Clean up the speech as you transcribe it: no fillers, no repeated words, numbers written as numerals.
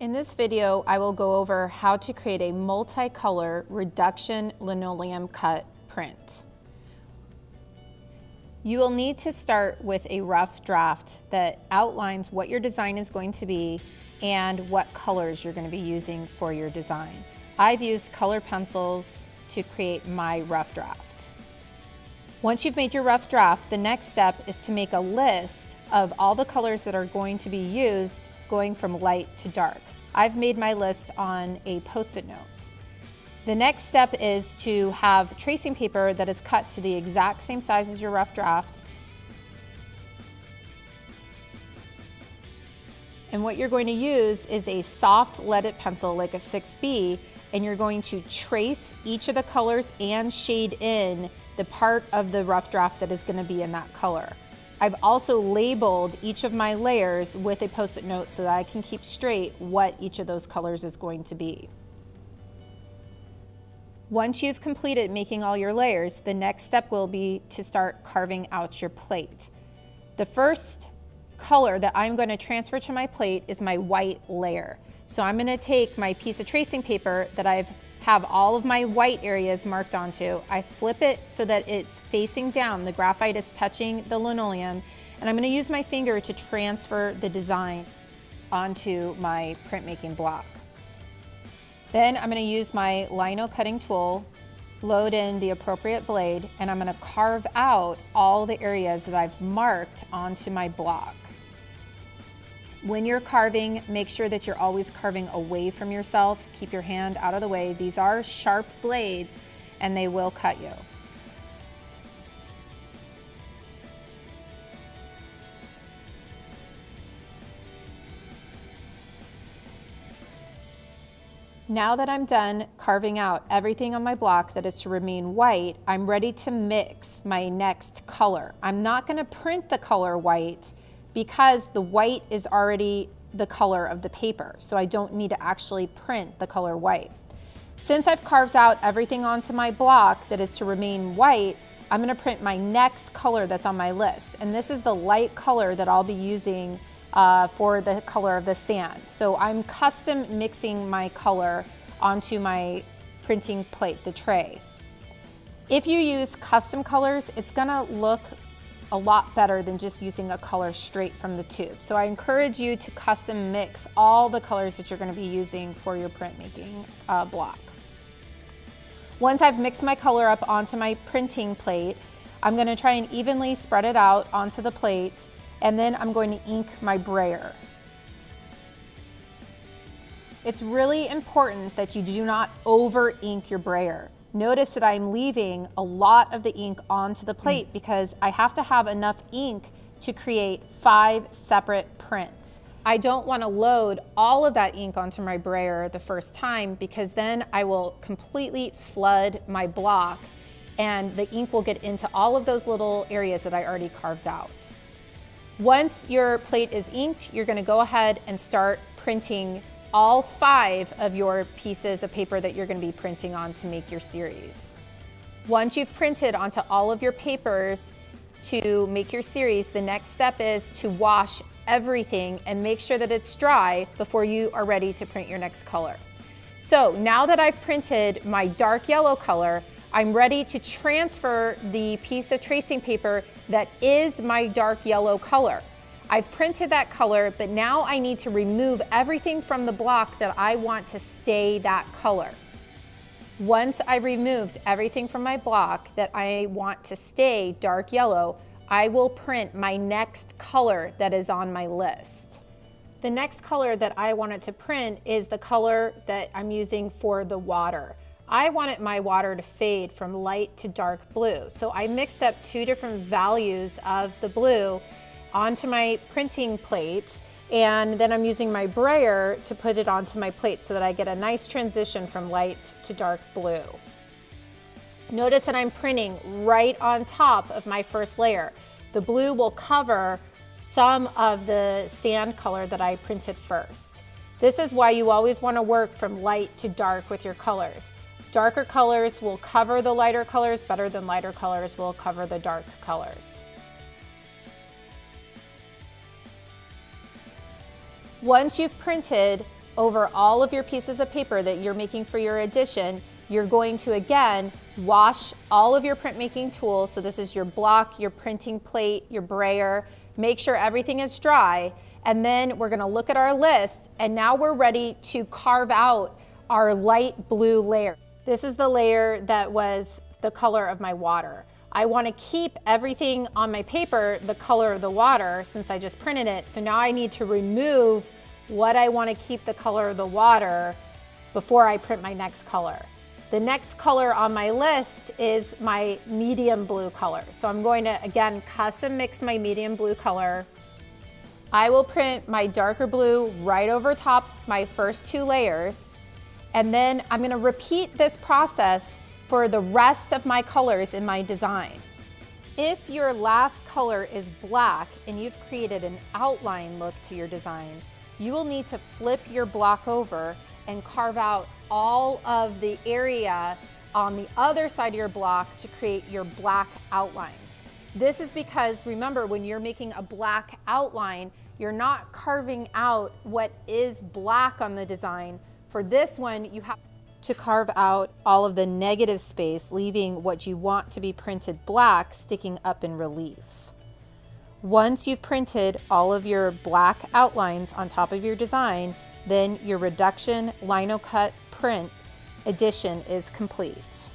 In this video, I will go over how to create a multicolor reduction linoleum cut print. You will need to start with a rough draft that outlines what your design is going to be and what colors you're going to be using for your design. I've used color pencils to create my rough draft. Once you've made your rough draft, the next step is to make a list of all the colors that are going to be used going from light to dark. I've made my list on a Post-it note. The next step is to have tracing paper that is cut to the exact same size as your rough draft. And what you're going to use is a soft leaded pencil like a 6B, and you're going to trace each of the colors and shade in the part of the rough draft that is going to be in that color. I've also labeled each of my layers with a Post-it note so that I can keep straight what each of those colors is going to be. Once you've completed making all your layers, the next step will be to start carving out your plate. The first color that I'm going to transfer to my plate is my white layer. So I'm going to take my piece of tracing paper that have all of my white areas marked onto. I flip it so that it's facing down, the graphite is touching the linoleum, and I'm going to use my finger to transfer the design onto my printmaking block. Then I'm going to use my lino cutting tool, load in the appropriate blade, and I'm going to carve out all the areas that I've marked onto my block. When you're carving, make sure that you're always carving away from yourself. Keep your hand out of the way. These are sharp blades and they will cut you. Now that I'm done carving out everything on my block that is to remain white, I'm ready to mix my next color. I'm not going to print the color white because the white is already the color of the paper, so I don't need to actually print the color white. Since I've carved out everything onto my block that is to remain white, I'm going to print my next color that's on my list, and this is the light color that I'll be using for the color of the sand. So I'm custom mixing my color onto my printing plate, the tray. If you use custom colors, it's going to look a lot better than just using a color straight from the tube. So I encourage you to custom mix all the colors that you're going to be using for your printmaking block. Once I've mixed my color up onto my printing plate, I'm going to try and evenly spread it out onto the plate, and then I'm going to ink my brayer. It's really important that you do not over ink your brayer. Notice that I'm leaving a lot of the ink onto the plate because I have to have enough ink to create 5 separate prints. I don't want to load all of that ink onto my brayer the first time because then I will completely flood my block and the ink will get into all of those little areas that I already carved out. Once your plate is inked, you're going to go ahead and start printing all 5 of your pieces of paper that you're going to be printing on to make your series. Once you've printed onto all of your papers to make your series, the next step is to wash everything and make sure that it's dry before you are ready to print your next color. So now that I've printed my dark yellow color, I'm ready to transfer the piece of tracing paper that is my dark yellow color. I've printed that color, but now I need to remove everything from the block that I want to stay that color. Once I've removed everything from my block that I want to stay dark yellow, I will print my next color that is on my list. The next color that I wanted to print is the color that I'm using for the water. I wanted my water to fade from light to dark blue, so I mixed up 2 different values of the blue onto my printing plate, and then I'm using my brayer to put it onto my plate so that I get a nice transition from light to dark blue. Notice that I'm printing right on top of my first layer. The blue will cover some of the sand color that I printed first. This is why you always want to work from light to dark with your colors. Darker colors will cover the lighter colors better than lighter colors will cover the dark colors. Once you've printed over all of your pieces of paper that you're making for your edition, you're going to again wash all of your printmaking tools. So this is your block, your printing plate, your brayer. Make sure everything is dry. And then we're gonna look at our list, and now we're ready to carve out our light blue layer. This is the layer that was the color of my water. I wanna keep everything on my paper the color of the water since I just printed it. So now I need to remove what I wanna keep the color of the water before I print my next color. The next color on my list is my medium blue color. So I'm going to, again, custom mix my medium blue color. I will print my darker blue right over top my first 2 layers. And then I'm gonna repeat this process for the rest of my colors in my design. If your last color is black and you've created an outline look to your design, you will need to flip your block over and carve out all of the area on the other side of your block to create your black outlines. This is because, remember, when you're making a black outline, you're not carving out what is black on the design. For this one, you have to carve out all of the negative space, leaving what you want to be printed black sticking up in relief. Once you've printed all of your black outlines on top of your design, then your Reduction Lino Cut Print edition is complete.